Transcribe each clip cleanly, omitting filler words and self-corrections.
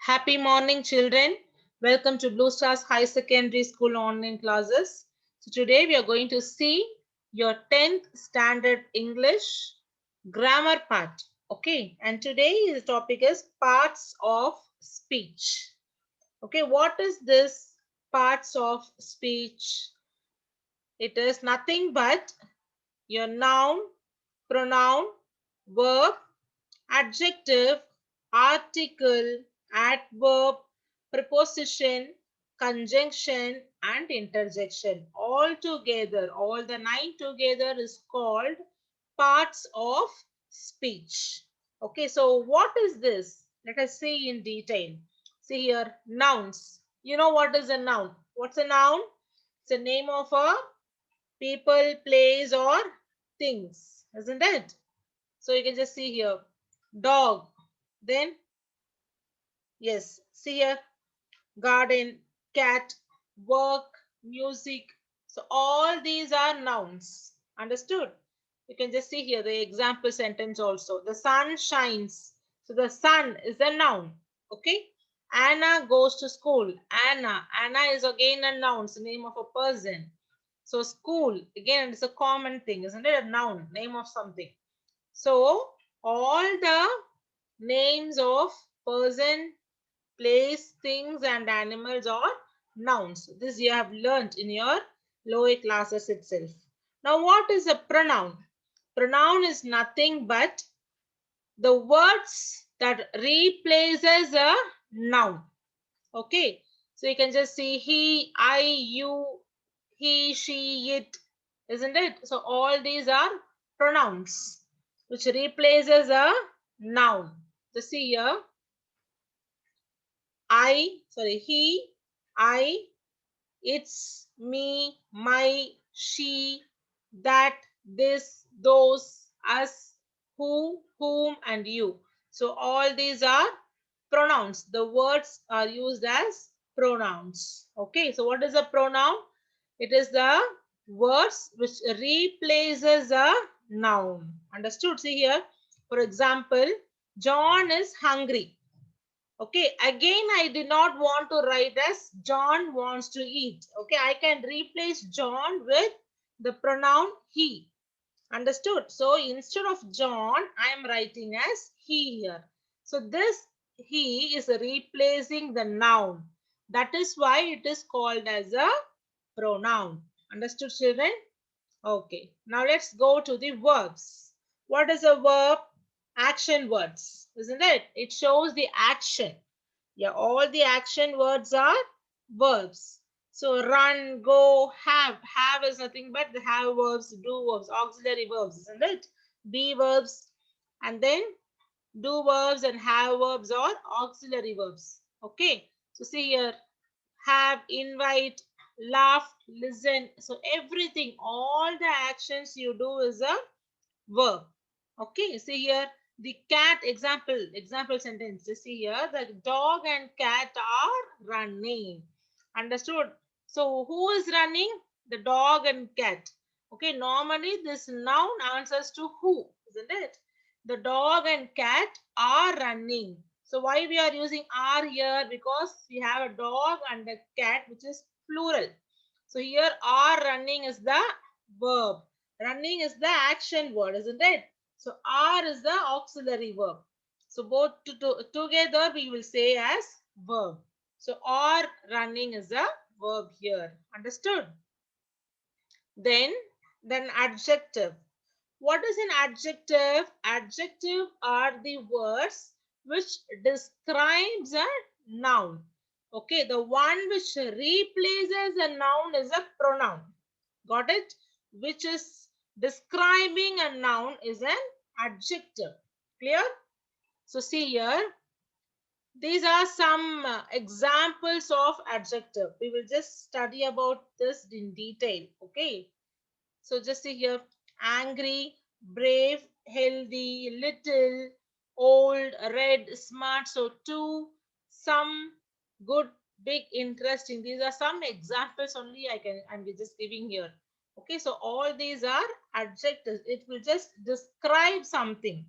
Happy morning, children. Welcome to Blue Stars High Secondary School online classes. So today we are going to see your 10th standard English grammar part. Okay, and today the topic is parts of speech. Okay, what is this parts of speech? It is nothing but your noun, pronoun, verb, adjective, article, adverb, preposition, conjunction, and interjection. All together, all the 9 together is called parts of speech. Okay, so what is this? Let us see in detail. See here, nouns. You know what is a noun? What's a noun? It's a name of a people, place, or things, isn't it? So you can just see here, dog. Then, yes, see here, garden, cat, work, music. So all these are nouns. Understood? You can just see here the example sentence also. The sun shines. So the sun is a noun. Okay. Anna goes to school. Anna. Anna is again a noun. It's the name of a person. So school, again, it's a common thing, isn't it? A noun, name of something. So all the names of person, place, things, and animals are nouns. This you have learnt in your lower classes itself. Now, what is a pronoun? Pronoun is nothing but the words that replaces a noun. Okay, so you can just see he, I, you, he, she, it, isn't it? So all these are pronouns which replaces a noun. So see here, he, I, it's, me, my, she, that, this, those, us, who, whom, and you. So all these are pronouns. The words are used as pronouns. Okay, so what is a pronoun? It is the words which replaces a noun. Understood? See here, for example, John is hungry. Okay, again, I did not want to write as John wants to eat. Okay, I can replace John with the pronoun he. Understood? So instead of John, I am writing as he here. So this he is replacing the noun. That is why it is called as a pronoun. Understood, children? Okay, now let's go to the verbs. What is a verb? Action words, isn't it? It shows the action. Yeah, all the action words are verbs. So run, go, have. Have is nothing but the have verbs, do verbs, auxiliary verbs, isn't it? Be verbs, and then do verbs and have verbs or auxiliary verbs. Okay. So see here, have, invite, laugh, listen. So everything, all the actions you do is a verb. Okay, see here, the cat example sentence. You see here, the dog and cat are running. Understood? So who is running? The dog and cat. Okay, normally this noun answers to who, isn't it? The dog and cat are running. So why we are using are here? Because we have a dog and a cat, which is plural. So here are running is the verb. Running is the action word, isn't it? So are is the auxiliary verb. So both together we will say as verb. So are running is a verb here. Understood? Then, then adjective. What is an adjective? Adjective are the words which describes a noun. Okay, the one which replaces a noun is a pronoun. Got it? Which is describing a noun is an adjective. Clear? So see here, these are some examples of adjective. We will just study about this in detail. Okay. So just see here, angry, brave, healthy, little, old, red, smart. So two, some, good, big, interesting. These are some examples only I'm just giving here. Okay, so all these are adjectives. It will just describe something.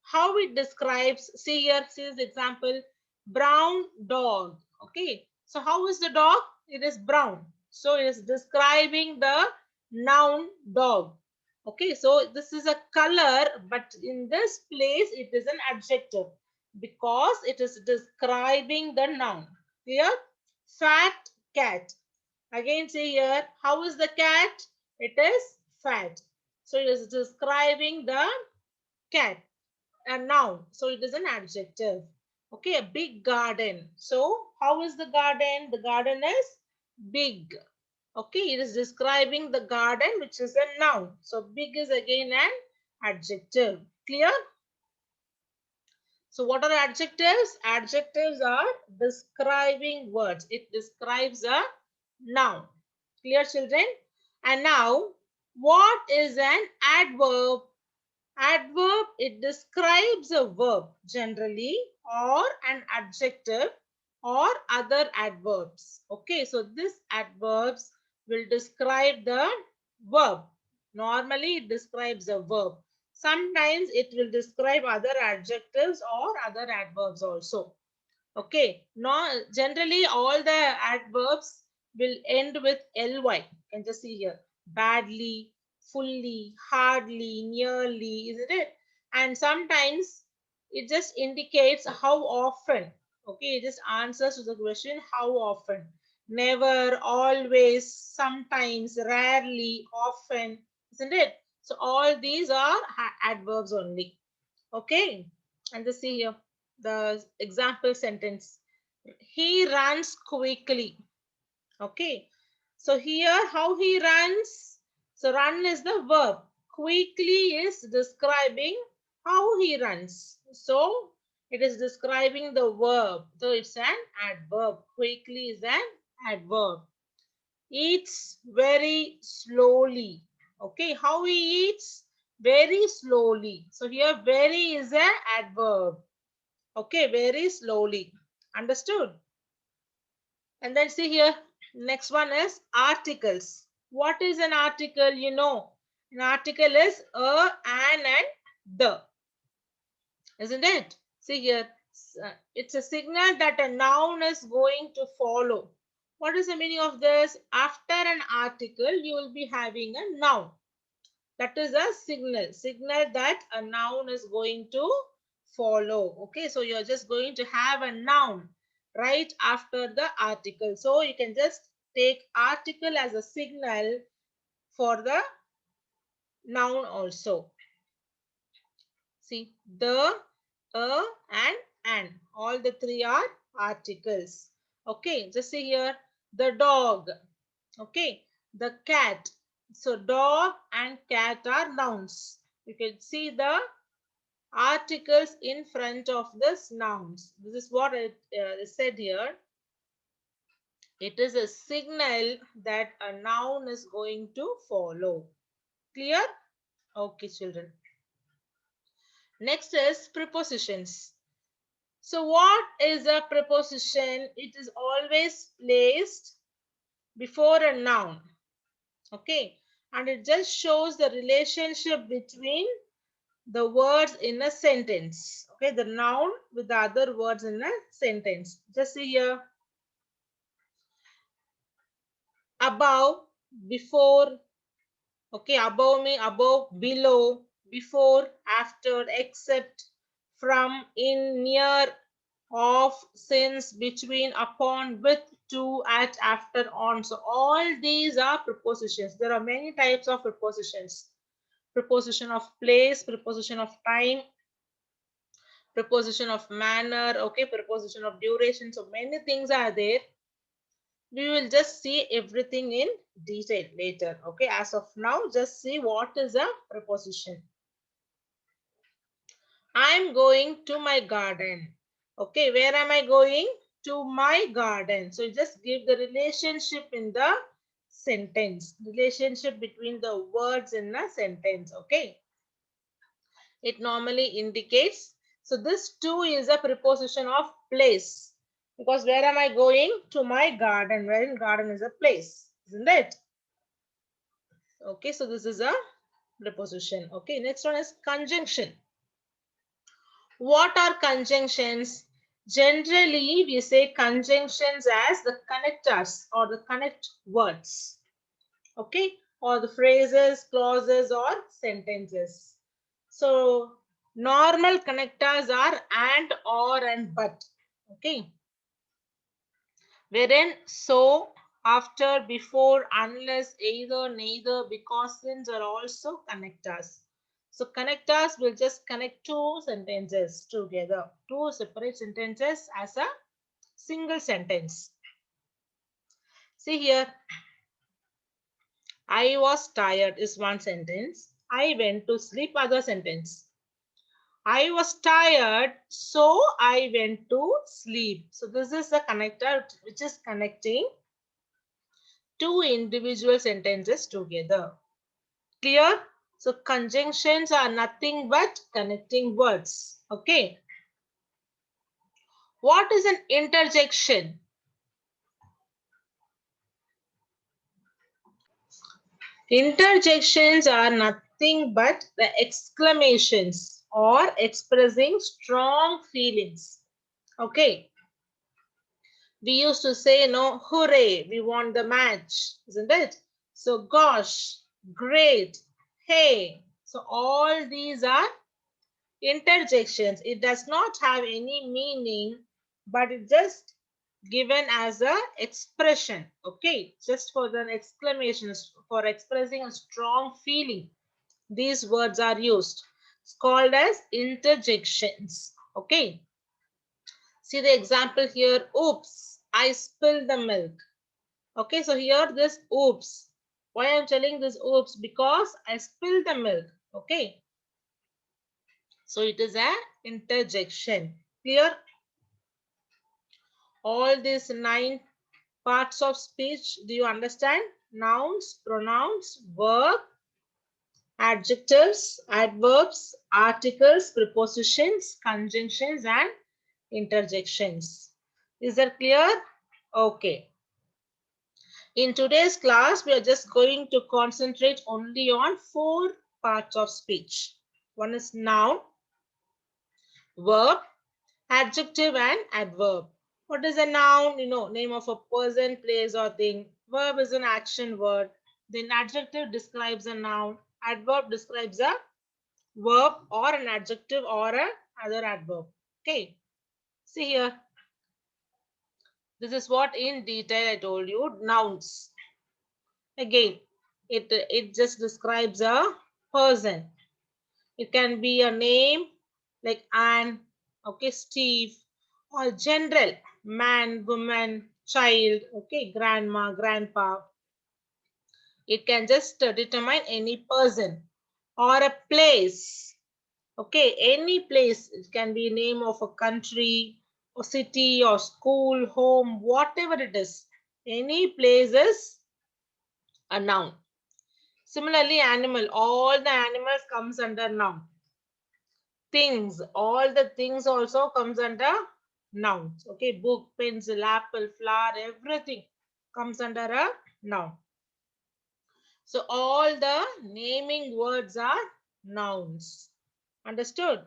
How it describes, see here, see this example. brown dog. Okay, so how is the dog? It is brown. So it is describing the noun dog. Okay, so this is a color, but in this place it is an adjective because it is describing the noun. Clear? Fat cat. Again, say here, how is the cat? It is fat. So it is describing the cat, a noun. So it is an adjective. Okay, a big garden. So how is the garden? The garden is big. Okay, it is describing the garden, which is a noun. So big is again an adjective. Clear? So what are adjectives? Adjectives are describing words. It describes a noun. Clear, children? And now, what is an adverb? Adverb, it describes a verb generally or an adjective or other adverbs. Okay, so this adverbs will describe the verb. Normally, it describes a verb. Sometimes it will describe other adjectives or other adverbs also. Okay, no, generally all the adverbs will end with ly. You can just see here. Badly, fully, hardly, nearly, isn't it? And sometimes it just indicates how often. Okay, it just answers to the question how often. Never, always, sometimes, rarely, often, isn't it? So all these are adverbs only. Okay, and just see here the example sentence. He runs quickly. Okay, so here how he runs. So run is the verb. Quickly is describing how he runs. So it is describing the verb. So it's an adverb. Quickly is an adverb. Eats very slowly. Okay, how he eats? Very slowly. So here very is an adverb. Okay, very slowly. Understood? And then see here, next one is articles. What is an article? You know, an article is a, an, and the. Isn't it? See here, it's a signal that a noun is going to follow. What is the meaning of this? After an article, you will be having a noun. That is a signal that a noun is going to follow. Okay, so you're just going to have a noun right after the article. So you can just take article as a signal for the noun also. See, the, a, and an. All the three are articles. Okay, just see here, the dog. Okay, the cat. So dog and cat are nouns. You can see the articles in front of this nouns. This is what it is said here. It is a signal that a noun is going to follow. Clear? Okay, children. Next is prepositions. So what is a preposition? It is always placed before a noun. Okay, and it just shows the relationship between the words in a sentence. Okay, the noun with the other words in a sentence. Just see here. Above, before. Okay, above me, above, below, before, after, except, from, in, near, of, since, between, upon, with, to, at, after, on. So all these are prepositions. There are many types of prepositions. Preposition of place, preposition of time, preposition of manner, okay, preposition of duration. So many things are there. We will just see everything in detail later. Okay, as of now, just see what is a preposition. I'm going to my garden. Okay, where am I going? To my garden. So just give the relationship in the sentence. Relationship between the words in a sentence. Okay. It normally indicates. So this too is a preposition of place. Because where am I going? To my garden. Where in garden is a place. Isn't it? Okay, so this is a preposition. Okay, next one is conjunction. What are conjunctions? Generally, we say conjunctions as the connectors or the connect words. Okay, or the phrases, clauses, or sentences. So, normal connectors are and, or, and but. Okay, wherein so, after, before, unless, either, neither, because, since are also connectors. So connectors will just connect two sentences together, two separate sentences as a single sentence. See here, I was tired is one sentence. I went to sleep, other sentence. I was tired, so I went to sleep. So this is the connector which is connecting two individual sentences together. Clear? So conjunctions are nothing but connecting words. Okay. What is an interjection? Interjections are nothing but the exclamations or expressing strong feelings. Okay. We used to say, no, hooray, we won the match, isn't it? So, gosh, great, hey. So, all these are interjections. It does not have any meaning, but it just given as a expression. Okay, just for the exclamations, for expressing a strong feeling. These words are used. It's called as interjections. Okay. See the example here. Oops, I spilled the milk. Okay, so here this oops. Why I'm telling this oops? Because I spilled the milk. Okay. So it is an interjection. Clear? All these 9 parts of speech, do you understand? Nouns, pronouns, verb, adjectives, adverbs, articles, prepositions, conjunctions, and interjections. Is that clear? Okay. In today's class, we are just going to concentrate only on 4 parts of speech. One is noun, verb, adjective, and adverb. What is a noun? Name of a person, place, or thing. Verb is an action word. Then adjective describes a noun. Adverb describes a verb or an adjective or a other adverb. Okay. See here. This is what in detail I told you. Nouns. Again, it just describes a person. It can be a name like Anne, okay, Steve, or general man, woman, child, okay, grandma, grandpa. It can just determine any person or a place. Okay, any place. It can be name of a country or city or school, home, whatever it is. Any place is a noun. Similarly, animal. All the animals comes under noun. Things, all the things also comes under nouns. Okay, book, pencil, apple, flower, everything comes under a noun. So all the naming words are nouns. Understood?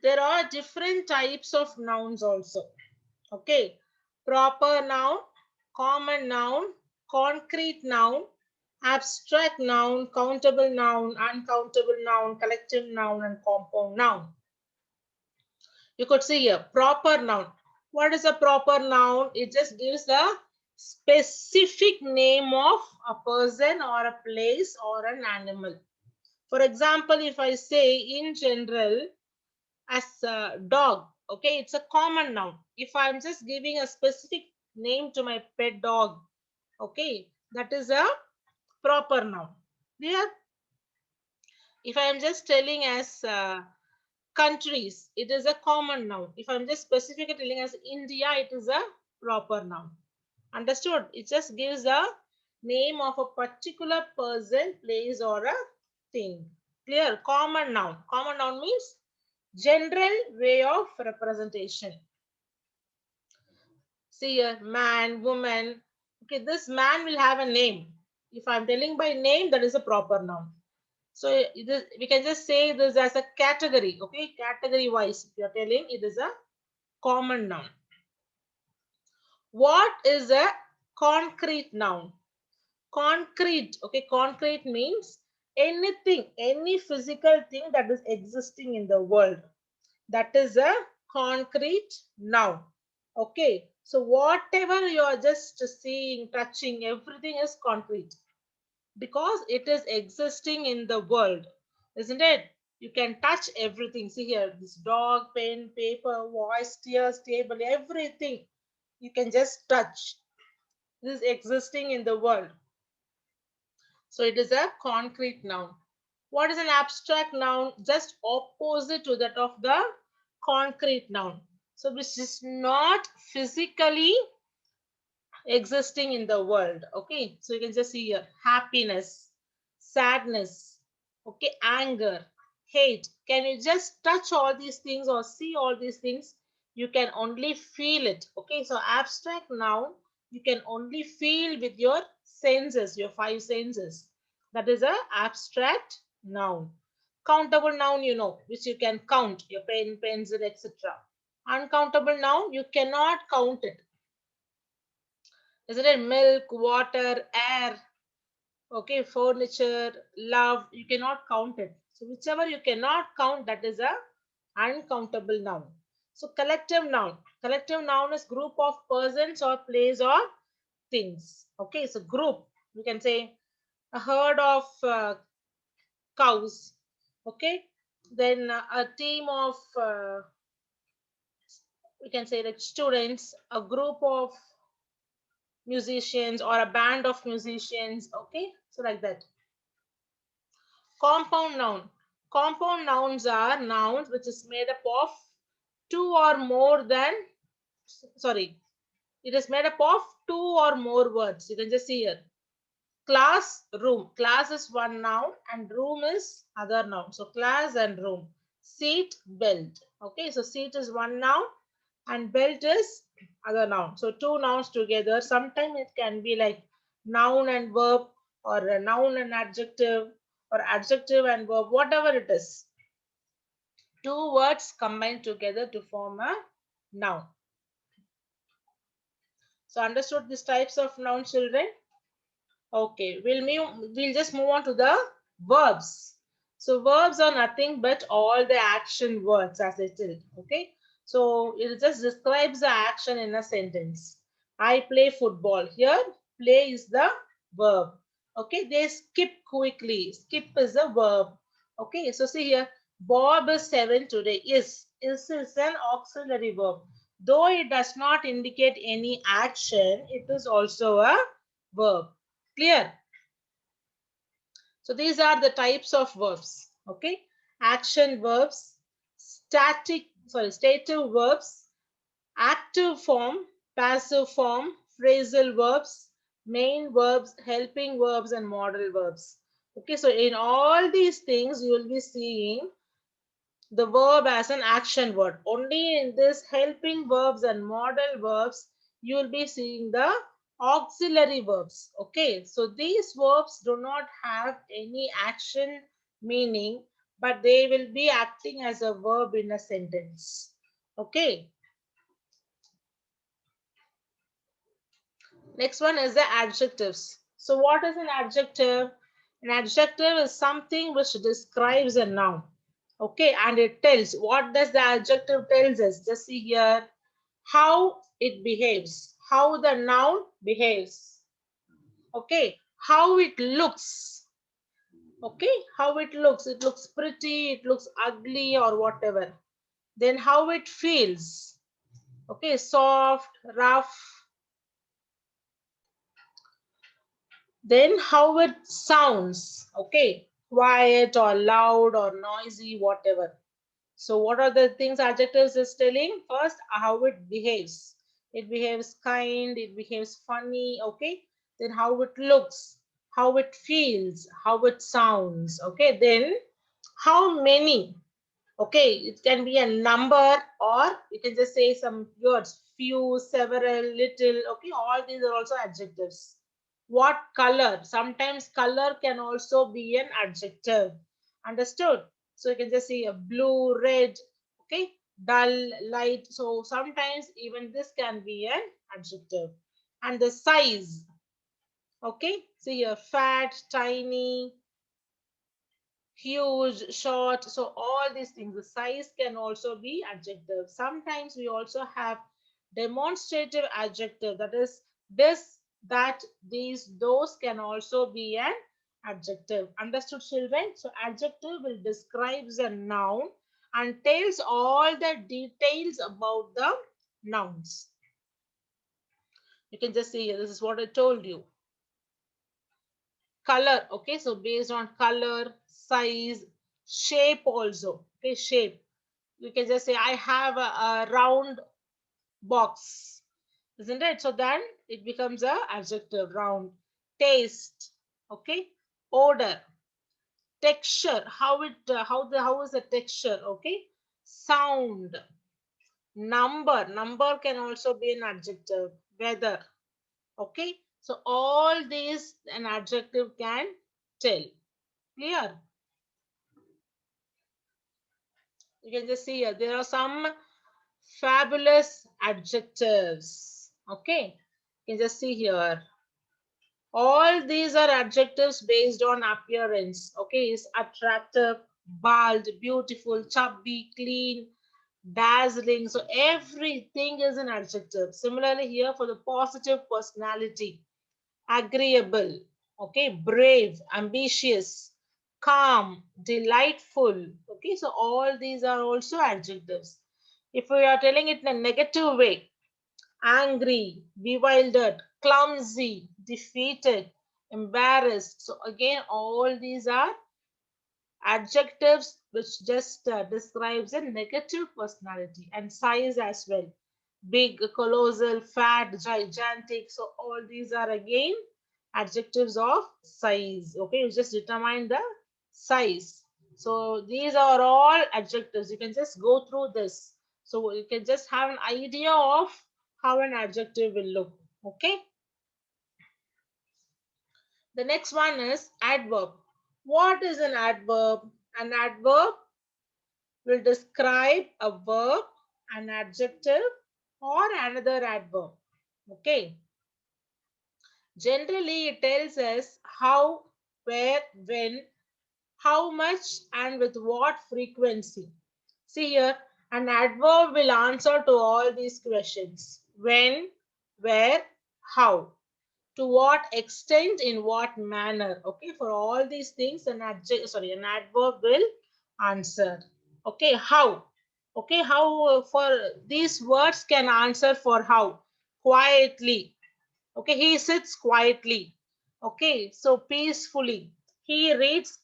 There are different types of nouns also. Okay, proper noun, common noun, concrete noun, abstract noun, countable noun, uncountable noun, collective noun, and compound noun. You could see here, proper noun. What is a proper noun? It just gives the specific name of a person or a place or an animal. For example, if I say in general as a dog, okay, it's a common noun. If I'm just giving a specific name to my pet dog, okay, that is a proper noun. Clear? If I'm just telling as countries, it is a common noun. If I'm just specifically telling as India, it is a proper noun. Understood? It just gives a name of a particular person, place, or a thing. Clear? Common noun. Common noun means general way of representation. See here, man, woman. Okay, this man will have a name. If I'm telling by name, that is a proper noun. So we can just say this as a category, okay? Category wise, if you're telling it is a common noun. What is a concrete noun? Concrete, okay? Concrete means anything, any physical thing that is existing in the world. That is a concrete noun. Okay, so whatever you are just seeing, touching, everything is concrete because it is existing in the world, isn't it? You can touch everything. See here, this dog, pen, paper, voice, tears, table, everything you can just touch. This is existing in the world. So it is a concrete noun. What is an abstract noun? Just opposite to that of the concrete noun. So which is not physically existing in the world. Okay, so you can just see here happiness, sadness, okay, anger, hate. Can you just touch all these things or see all these things? You can only feel it. Okay, so abstract noun you can only feel with your senses, your five senses. That is a abstract noun. Countable noun, you know, which you can count, your pen, pencil, etc. Uncountable noun, you cannot count it, isn't it? Milk, water, air, okay, furniture, love, you cannot count it. So whichever you cannot count, that is a uncountable noun. So collective noun is group of persons or place or things. Okay, so group, we can say a herd of cows. Okay, then a team of we can say like students, a group of musicians or a band of musicians. Okay, so like that. Compound noun. Compound nouns are nouns which is made up of two or more than, sorry, it is made up of two or more words. You can just see here. Class, room. Class is one noun and room is other noun. So class and room. Seat, belt. Okay, so seat is one noun and belt is other noun. So two nouns together. Sometimes it can be like noun and verb or a noun and adjective or adjective and verb, whatever it is. Two words combined together to form a noun. So understood these types of noun, children? Okay, we'll just move on to the verbs. So verbs are nothing but all the action words as I said. Okay, so it just describes the action in a sentence. I play football. Here, play is the verb. Okay, they skip quickly. Skip is a verb. Okay, so see here, Bob is 7 today. Is an auxiliary verb. Though it does not indicate any action, it is also a verb. Clear? So these are the types of verbs. Okay, action verbs, stative verbs, active form, passive form, phrasal verbs, main verbs, helping verbs, and modal verbs. Okay, so in all these things, you will be seeing the verb as an action word. Only in this helping verbs and modal verbs, you will be seeing the auxiliary verbs. Okay, so these verbs do not have any action meaning, but they will be acting as a verb in a sentence. Okay, next one is the adjectives. So what is an adjective? An adjective is something which describes a noun. Okay, and it tells, what does the adjective tells us? Just see here, how it behaves, how the noun behaves. Okay, how it looks. Okay, how it looks pretty, it looks ugly or whatever. Then how it feels. Okay, soft, rough. Then how it sounds. Okay, quiet or loud or noisy, whatever. So what are the things adjectives is telling? First, how it behaves. It behaves kind, it behaves funny, okay? Then how it looks, how it feels, how it sounds, okay? Then how many, okay? It can be a number or you can just say some words, few, several, little, okay? All these are also adjectives. What color? Sometimes color can also be an adjective. Understood? So you can just see a blue, red, okay, dull, light. So sometimes even this can be an adjective. And the size, okay, see a fat, tiny, huge, short. So all these things, the size can also be adjective. Sometimes we also have demonstrative adjective, that is this, that, these, those can also be an adjective. Understood, children? So adjective will describes a noun and tells all the details about the nouns. You can just see here, this is what I told you. Color, okay, so based on color, size, shape also, okay, shape. You can just say I have a round box, isn't it? So then it becomes a adjective. Round. Taste, okay, odor, texture, how is the texture, okay, sound, number can also be an adjective. Weather, okay, so all these an adjective can tell. Clear? You can just see here there are some fabulous adjectives. Okay, you can just see here. All these are adjectives based on appearance. Okay, is attractive, bald, beautiful, chubby, clean, dazzling. So everything is an adjective. Similarly, here for the positive personality, agreeable, okay, brave, ambitious, calm, delightful. Okay, so all these are also adjectives. If we are telling it in a negative way, angry, bewildered, clumsy, defeated, embarrassed. So again, all these are adjectives which just describes a negative personality, and size as well. Big, colossal, fat, gigantic. So all these are again adjectives of size. Okay, you just determine the size. So these are all adjectives. You can just go through this. So you can just have an idea of how an adjective will look. Okay. The next one is adverb. What is an adverb? An adverb will describe a verb, an adjective, or another adverb. Okay. Generally, it tells us how, where, when, how much, and with what frequency. See here, an adverb will answer to all these questions. When, where, how, to what extent, in what manner. Okay, for all these things, an adverb will answer. Okay, how? Okay, how for these words can answer for how. Quietly. Okay, he sits quietly. Okay, so peacefully. He reads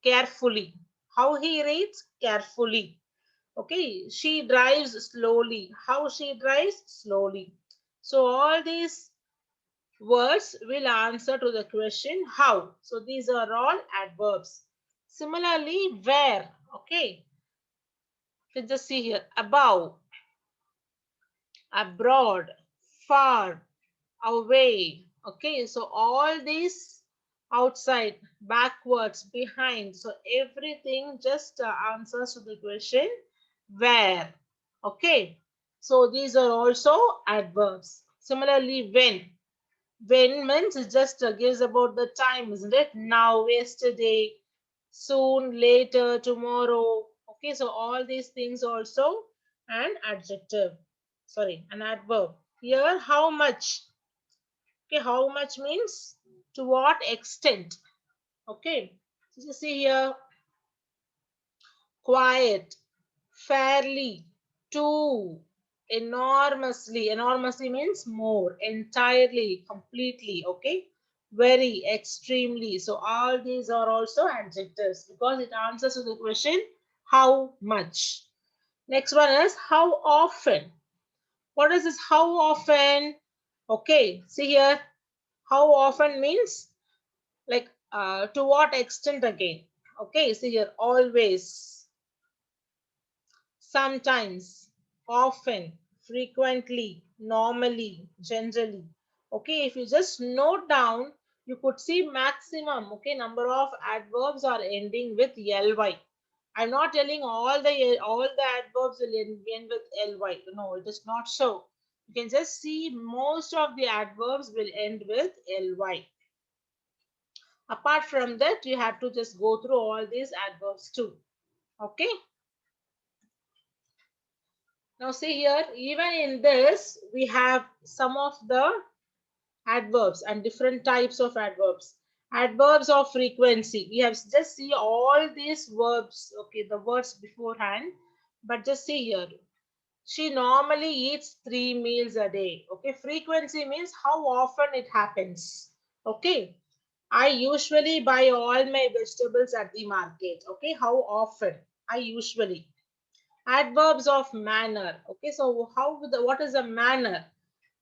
carefully. How he reads? Carefully. Okay, she drives slowly. How she drives? Slowly. So all these words will answer to the question how. So these are all adverbs. Similarly, where. Okay, you can just see here above, abroad, far, away. Okay, so all these outside, backwards, behind. So everything just answers to the question where. Okay, so these are also adverbs. Similarly, when. When means it just gives about the time, isn't it? Now, yesterday, soon, later, tomorrow. Okay, so all these things also an adjective. Sorry, an adverb. Here, how much? Okay, how much means to what extent? Okay, so you see here, quiet, fairly, too, enormously. Enormously means more, entirely, completely. Okay, very, extremely. So all these are also adjectives because it answers to the question how much. Next one is how often. What is this how often? Okay, see here, how often means like to what extent again. Okay, see here, always, sometimes, often, frequently, normally, generally. Okay, if you just note down You could see maximum, okay, number of adverbs are ending with ly. I'm not telling all the adverbs will end with ly. No, it is not so. You can just see most of the adverbs will end with ly. Apart from that, you have to just go through all these adverbs too. Okay. Now see here, even in this, we have some of the adverbs and different types of adverbs. Adverbs of frequency. We have just see all these verbs, okay, the words beforehand. But just see here. She normally eats 3 meals a day. Okay, frequency means how often it happens. Okay, I usually buy all my vegetables at the market. Okay, how often? I usually. Adverbs of manner. Okay, so what is a manner?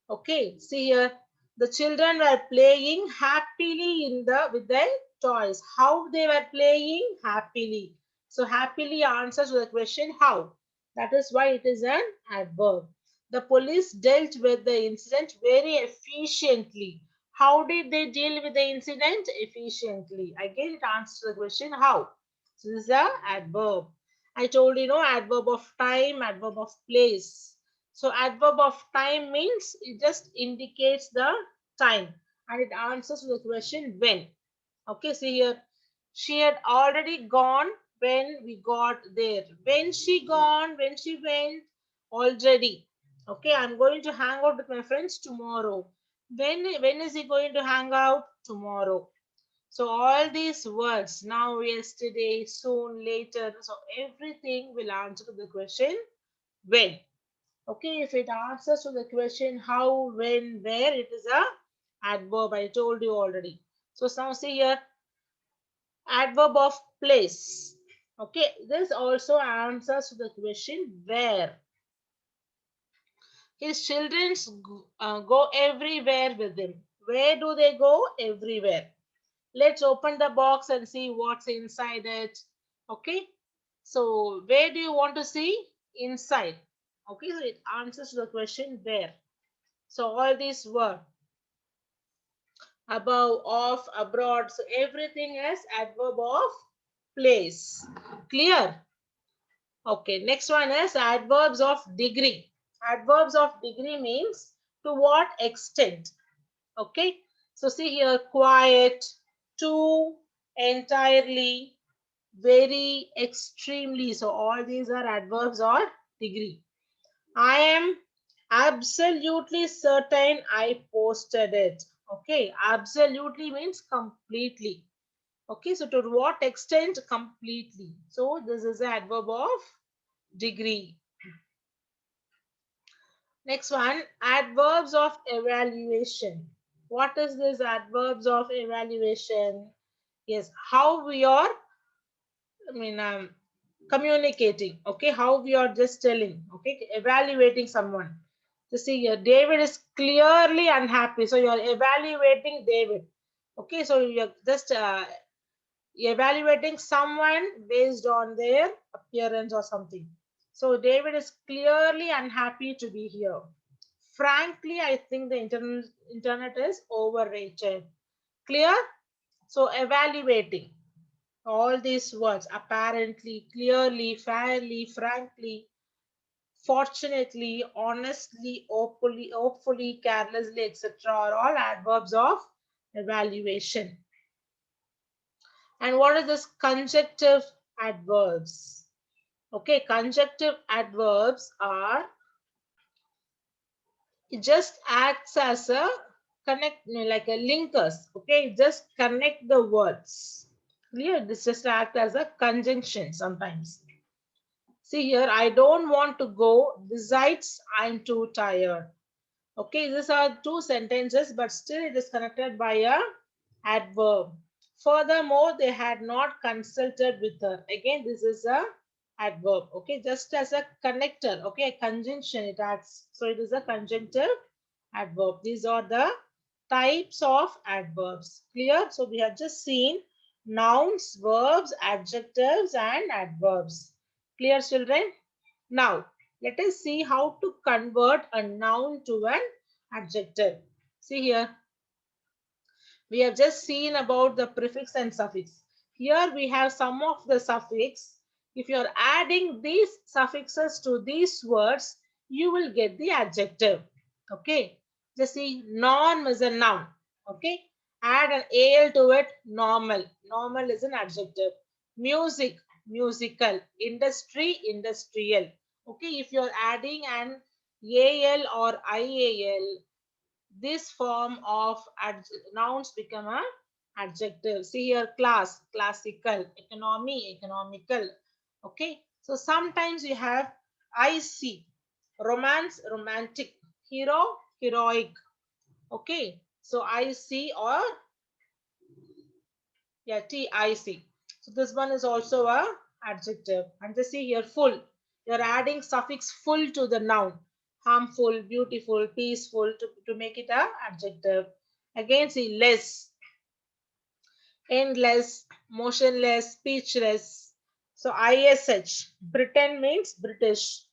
Okay, see here. The children were playing happily with their toys. How they were playing? Happily. So happily answers to the question how. That is why it is an adverb. The police dealt with the incident very efficiently. How did they deal with the incident? Efficiently. Again, it answers the question how. So this is a adverb. I told you know adverb of time, adverb of place. So adverb of time means it just indicates the time and it answers to the question when. Okay, see here. She had already gone when we got there. When she gone, when she went, already. Okay, I'm going to hang out with my friends tomorrow. When is he going to hang out? Tomorrow. So all these words now, yesterday, soon, later. So everything will answer to the question when. Okay, if it answers to the question how, when, where, it is a adverb. I told you already. So now see here, adverb of place. Okay, this also answers to the question where. His children go everywhere with him. Where do they go? Everywhere. Let's open the box and see what's inside it. Okay, so where do you want to see? Inside. Okay, so it answers to the question where. So all these were above, of, abroad. So everything is adverb of place. Clear? Okay, next one is adverbs of degree. Adverbs of degree means to what extent. Okay, so see here, quiet, to, entirely, very, extremely. So all these are adverbs of degree. I am absolutely certain I posted it. Okay, absolutely means completely. Okay, so to what extent? Completely. So this is the adverb of degree. Next one, adverbs of evaluation. What is this adverbs of evaluation? Yes, how we are, I mean, communicating. Okay, how we are just telling. Okay, evaluating someone. So see here, David is clearly unhappy. So you are evaluating David. Okay, so you're just evaluating someone based on their appearance or something. So David is clearly unhappy to be here. Frankly, I think the internet is overrated. Clear? So evaluating all these words apparently, clearly, fairly, frankly, fortunately, honestly, hopefully, carelessly, etc. are all adverbs of evaluation. And what is this conjunctive adverbs? Okay, conjunctive adverbs are, it just acts as a connect, like a linkers. Okay, just connect the words. Clear? This just act as a conjunction sometimes. See here, I don't want to go. Besides, I'm too tired. Okay, these are two sentences, but still it is connected by a adverb. Furthermore, they had not consulted with her. Again, this is a adverb. Okay, just as a connector. Okay, a conjunction it acts. So it is a conjunctive adverb. These are the types of adverbs. Clear? So we have just seen nouns, verbs, adjectives, and adverbs. Clear, children? Now, let us see how to convert a noun to an adjective. See here. We have just seen about the prefix and suffix. Here we have some of the suffix. If you are adding these suffixes to these words, you will get the adjective. Okay. Just see, norm is a noun. Okay. Add an al to it, normal. Normal is an adjective. Music, musical. Industry, industrial. Okay. If you are adding an al or ial, this form of nouns become a adjective. See here, class, classical, economy, economical. Okay. So sometimes you have IC, romance, romantic, hero, heroic. Okay. So IC or yeah, TIC. So this one is also a adjective. And just see here, full. You're adding suffix full to the noun. Harmful, beautiful, peaceful to make it a adjective. Again, see less, endless, motionless, speechless. So ISH. Britain means British.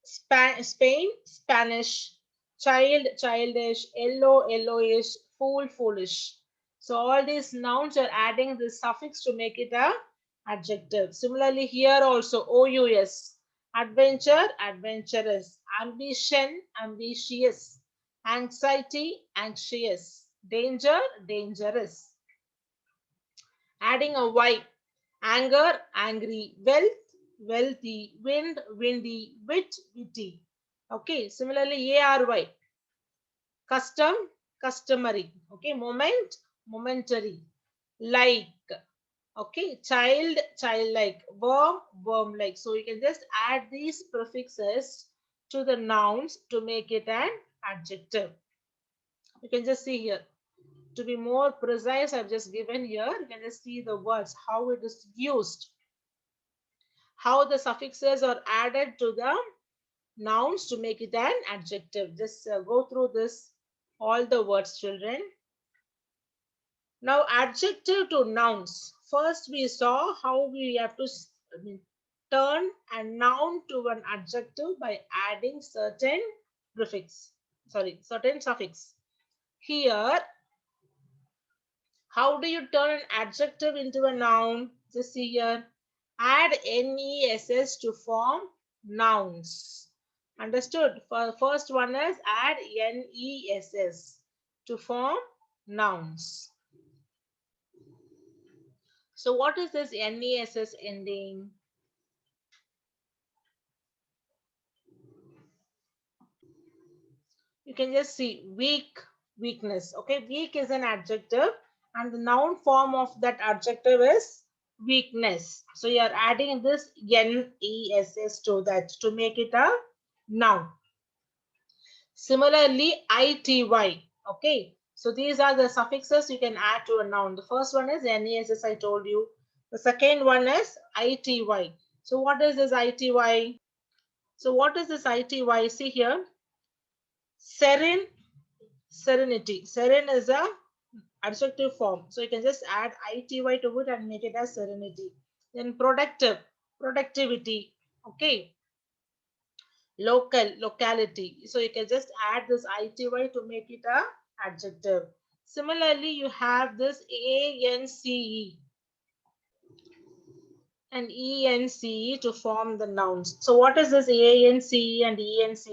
Spain, Spanish. Child, childish. Yellow, yellowish. Fool, foolish. So all these nouns are adding this suffix to make it a adjective. Similarly here also OUS. Adventure, adventurous. Ambition, ambitious. Anxiety, anxious. Danger, dangerous. Adding a Y. Anger, angry. Wealth, wealthy. Wind, windy. Wit, witty. Okay, similarly ARY. Custom, customary. Okay, moment, momentary. Like. Okay, child, childlike. Worm, worm-like. So you can just add these prefixes to the nouns to make it an adjective. You can just see here. To be more precise, I've just given here. You can just see the words, how it is used, how the suffixes are added to the nouns to make it an adjective. Just go through this, all the words, children. Now, adjective to nouns. First, we saw how we have to turn a noun to an adjective by adding certain prefix. Sorry, certain suffix. Here, how do you turn an adjective into a noun? Just see here. Add NESS to form nouns. Understood? First one is add NESS to form nouns. So what is this NESS ending? You can just see weak, weakness. Okay, weak is an adjective and the noun form of that adjective is weakness. So you are adding this NESS to that to make it a noun. Similarly, ITY. Okay, so these are the suffixes you can add to a noun. The first one is NESS, I told you. The second one is ITY. So what is this ITY? So what is this ITY? See here. Serene, serenity. Serene is a adjective form. So you can just add ity to it and make it as serenity. Then productive, productivity. Okay. Local, locality. So you can just add this ity to make it a adjective. Similarly, you have this ance and ence to form the nouns. So what is this ance and ence?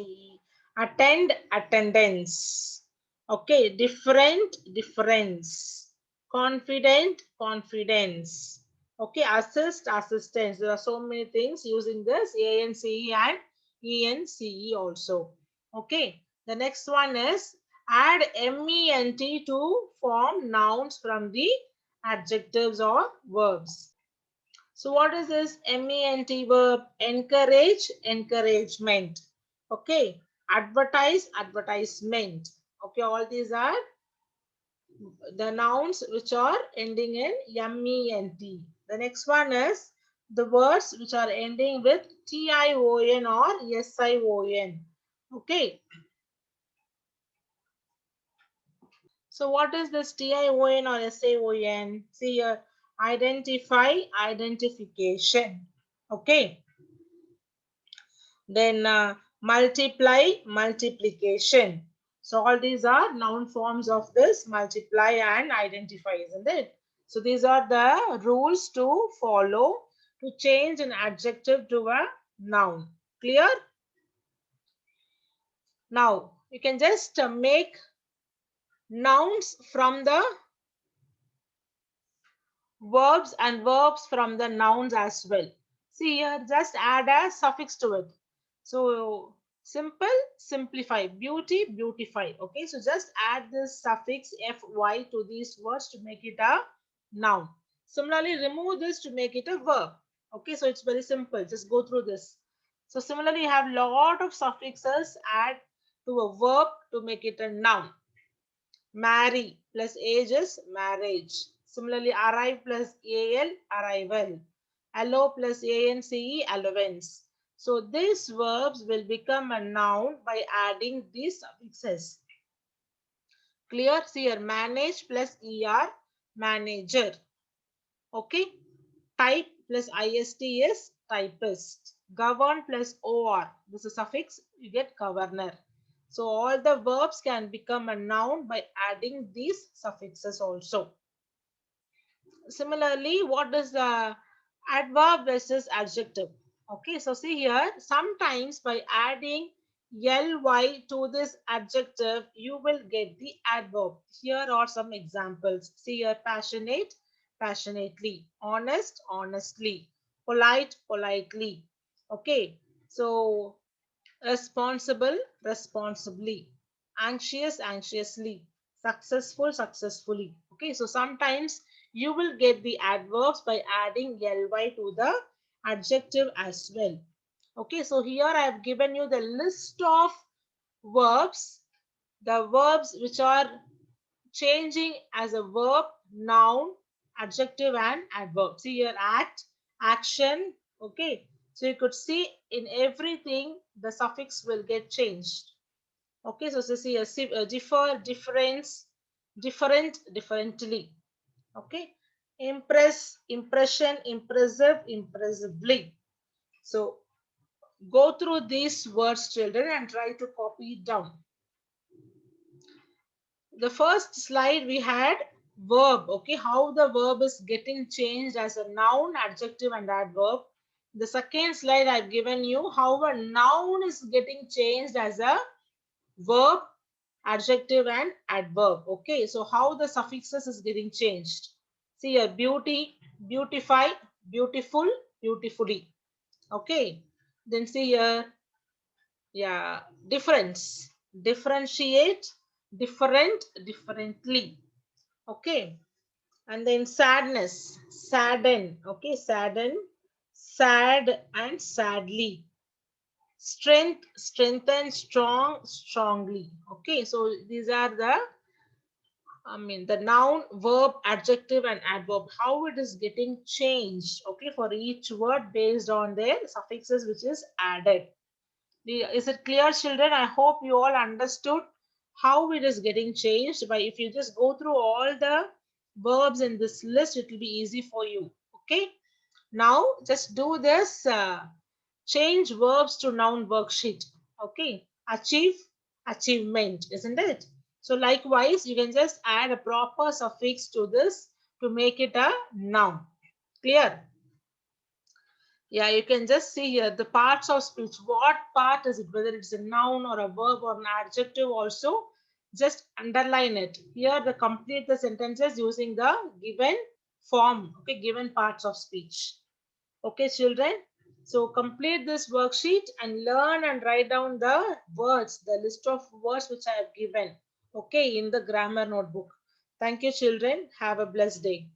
Attend, attendance. Okay, different, difference. Confident, confidence. Okay, assist, assistance. There are so many things using this ance and ence also. Okay, the next one is add ment to form nouns from the adjectives or verbs. So what is this MENT verb? Encourage, encouragement. Okay. Advertise, advertisement. Okay, all these are the nouns which are ending in MENT. The next one is the words which are ending with TION or SION. Okay. So what is this TION or SION? See here, identify, identification. Okay. Then multiply, multiplication. So all these are noun forms of this multiply and identify, isn't it? So these are the rules to follow to change an adjective to a noun. Clear? Now you can just make nouns from the verbs and verbs from the nouns as well. See here, just add a suffix to it. So simple, simplify, beauty, beautify. Okay, so just add this suffix fy to these words to make it a noun. Similarly, remove this to make it a verb. Okay, so it's very simple. Just go through this. So similarly, you have lot of suffixes add to a verb to make it a noun. Marry plus age is marriage. Similarly, arrive plus al, arrival. Allow plus ance, allowance. So these verbs will become a noun by adding these suffixes. Clear? See here, manage plus er, manager. Okay. Type plus ist is typist. Govern plus or. This is a suffix, you get governor. So all the verbs can become a noun by adding these suffixes also. Similarly, what is the adverb versus adjective? Okay, so see here, sometimes by adding ly to this adjective, you will get the adverb. Here are some examples. See here, passionate, passionately, honest, honestly, polite, politely. Okay, so responsible, responsibly, anxious, anxiously, successful, successfully. Okay, so sometimes you will get the adverbs by adding ly to the adjective as well. Okay, so here I have given you the list of verbs, the verbs which are changing as a verb, noun, adjective, and adverb. See here, act, action. Okay, so you could see in everything the suffix will get changed. Okay, so see here, differ, difference, different, differently. Okay, impress, impression, impressive, impressively. So go through these words, children, and try to copy it down. The first slide we had verb. Okay, how the verb is getting changed as a noun, adjective, and adverb. The second slide I've given you how a noun is getting changed as a verb, adjective, and adverb. Okay, so how the suffixes is getting changed. See here, beauty, beautify, beautiful, beautifully. Okay, then see here, yeah, difference, differentiate, different, differently. Okay, and then sadness, sadden. Okay, sadden, sad, and sadly. Strength, strengthen, strong, strongly. Okay, so these are the noun, verb, adjective, and adverb, how it is getting changed, okay, for each word based on their suffixes which is added. Is it clear, children? I hope you all understood how it is getting changed. By if you just go through all the verbs in this list, it will be easy for you. Okay. Now just do this change verbs to noun worksheet. Okay. Achieve, achievement, isn't it? So likewise, you can just add a proper suffix to this to make it a noun. Clear? Yeah, you can just see here the parts of speech. What part is it? Whether it's a noun or a verb or an adjective also, just underline it. Here the complete the sentences using the given form. Okay, given parts of speech. Okay, children. So complete this worksheet and learn and write down the words, the list of words which I have given. Okay, in the grammar notebook. Thank you, children. Have a blessed day.